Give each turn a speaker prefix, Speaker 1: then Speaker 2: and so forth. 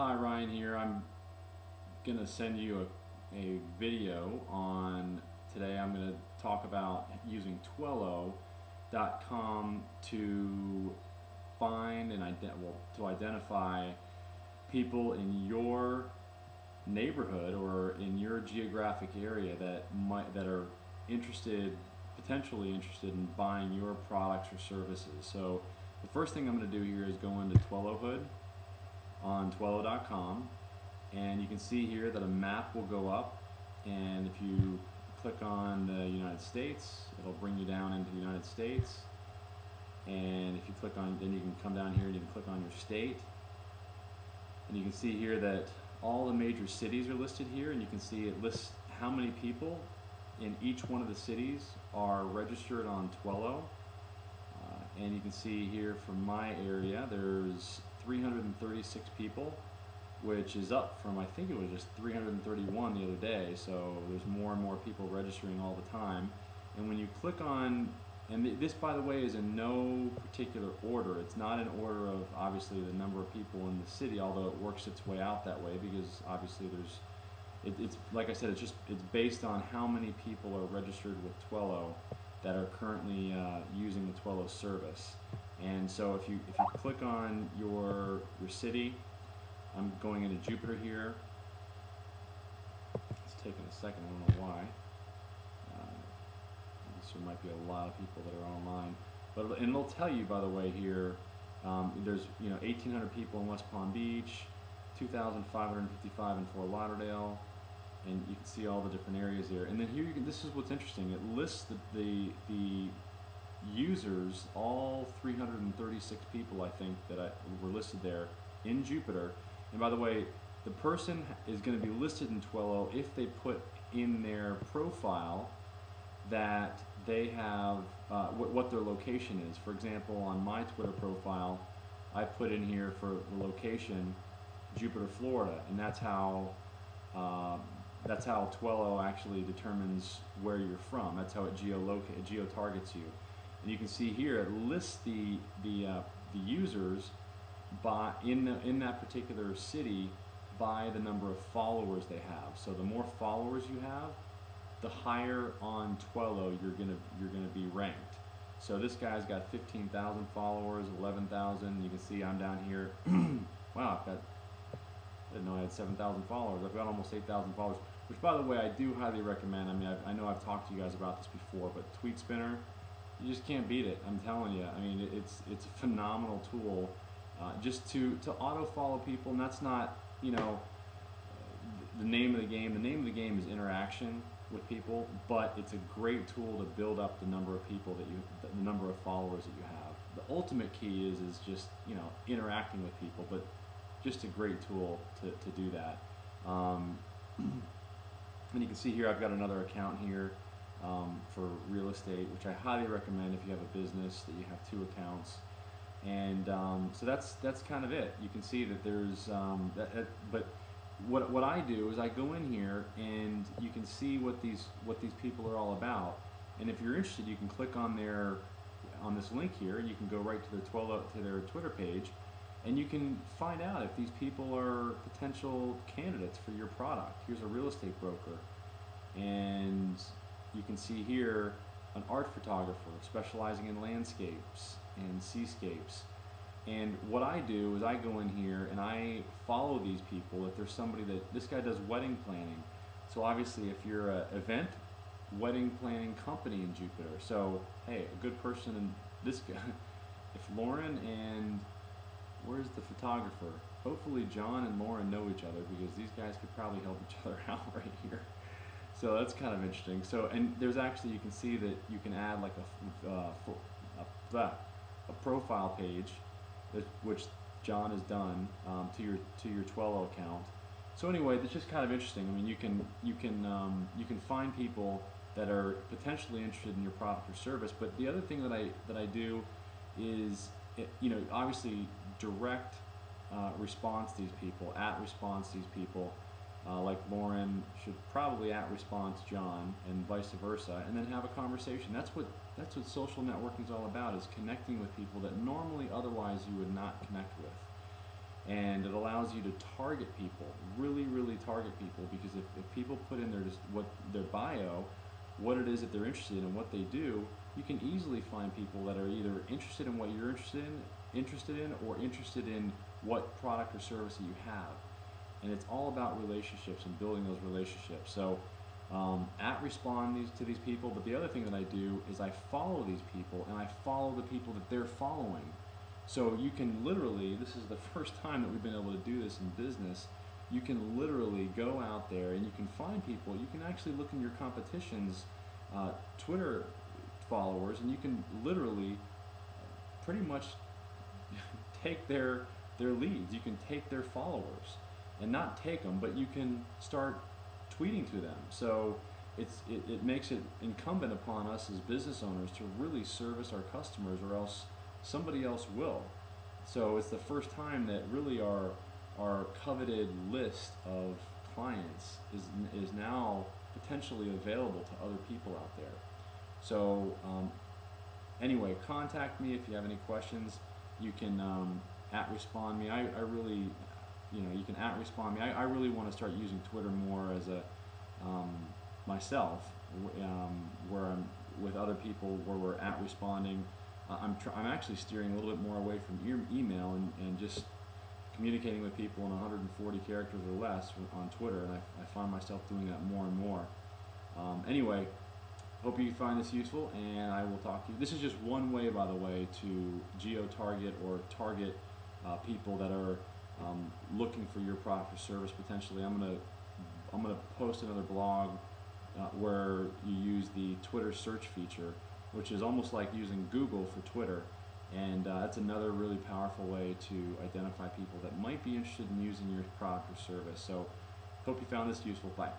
Speaker 1: Hi, Ryan here. I'm gonna send you a video on today. I'm gonna talk about using twellow.com to find and to identify people in your neighborhood or in your geographic area that are potentially interested in buying your products or services. So the first thing I'm going to do here is go into Twellowhood on twellow.com, and you can see here that a map will go up, and if you click on the United States, it'll bring you down into the United States. And if you click on, then you can come down here and you can click on your state, and you can see here that all the major cities are listed here, and you can see it lists how many people in each one of the cities are registered on Twellow. And you can see here from my area there's 336 people, which is up from, I think it was just 331 the other day. So there's more and more people registering all the time. And when you click on, and this, by the way, is in no particular order. It's not in order of obviously the number of people in the city, although it works its way out that way because obviously it's like I said, it's based on how many people are registered with Twellow that are currently using the Twellow service. And so if you click on your city, I'm going into Jupiter here. It's taking a second, I don't know why. There might be a lot of people that are online, and it'll tell you, by the way, here there's 1,800 people in West Palm Beach, 2,555 in Fort Lauderdale, and you can see all the different areas there. And then here this is what's interesting. It lists the users, all 336 people I think that were listed there in Jupiter. And by the way, the person is going to be listed in Twellow if they put in their profile that they have what their location is. For example, on my Twitter profile, I put in here for the location Jupiter, Florida, and that's how Twellow actually determines where you're from. That's how it geotargets you. And you can see here it lists the users by in that particular city by the number of followers they have. So the more followers you have, the higher on Twellow you're gonna be ranked. So this guy's got 15,000 followers, 11,000. You can see I'm down here. Wow, I didn't know I had 7,000 followers. I've got almost 8,000 followers, which, by the way, I do highly recommend. I mean, I know I've talked to you guys about this before, but Tweet Spinner, you just can't beat it. I'm telling you. I mean, it's a phenomenal tool just to auto follow people, and that's not the name of the game. The name of the game is interaction with people, but it's a great tool to build up the number of people the number of followers that you have. The ultimate key is just interacting with people, but just a great tool to do that. And you can see here I've got another account here for real estate, which I highly recommend if you have a business that you have two accounts. And so that's kind of it. You can see that there's but what I do is I go in here and you can see what these people are all about. And if you're interested, you can click on this link here, and you can go right to their Twitter page, and you can find out if these people are potential candidates for your product. Here's a real estate broker, and you can see here an art photographer specializing in landscapes and seascapes. And what I do is I go in here and I follow these people. If there's somebody this guy does wedding planning, so obviously if you're an event wedding planning company in Jupiter, so hey, a good person, and this guy, if Lauren and where's the photographer? Hopefully John and Lauren know each other, because these guys could probably help each other out right here. So that's kind of interesting. So, and there's actually, you can see that you can add like a profile page, which John has done to your Twellow account. So anyway, that's just kind of interesting. I mean, you can find people that are potentially interested in your product or service. But the other thing that I do is obviously direct response to these people, response to these people, like Lauren should probably response John, and vice versa, and then have a conversation. That's what social networking is all about, is connecting with people that normally otherwise you would not connect with. and it allows you to target people, really target people, because if people put in their bio, what it is that they're interested in and what they do, you can easily find people that are either interested in what you're interested in, or interested in what product or service that you have. And it's all about relationships and building those relationships. So respond to these people, but the other thing that I do is I follow these people, and I follow the people that they're following. So you can literally, this is the first time that we've been able to do this in business, you can literally go out there and you can find people. You can actually look in your competition's Twitter followers, and you can literally pretty much take their leads. You can take their followers, and not take them, but you can start tweeting to them. So it makes it incumbent upon us as business owners to really service our customers, or else somebody else will. So it's the first time that really our coveted list of clients is now potentially available to other people out there. So anyway, contact me if you have any questions. You can @respond me. I really, you can @respond me. I really want to start using Twitter more as a myself, where I'm with other people, where we're @responding. I'm actually steering a little bit more away from email and just communicating with people in 140 characters or less on Twitter, and I find myself doing that more and more. Anyway, hope you find this useful, and I will talk to you. This is just one way, by the way, to geotarget or target people that are looking for your product or service potentially. I'm gonna post another blog where you use the Twitter search feature, which is almost like using Google for Twitter, and that's another really powerful way to identify people that might be interested in using your product or service. So hope you found this useful. Bye.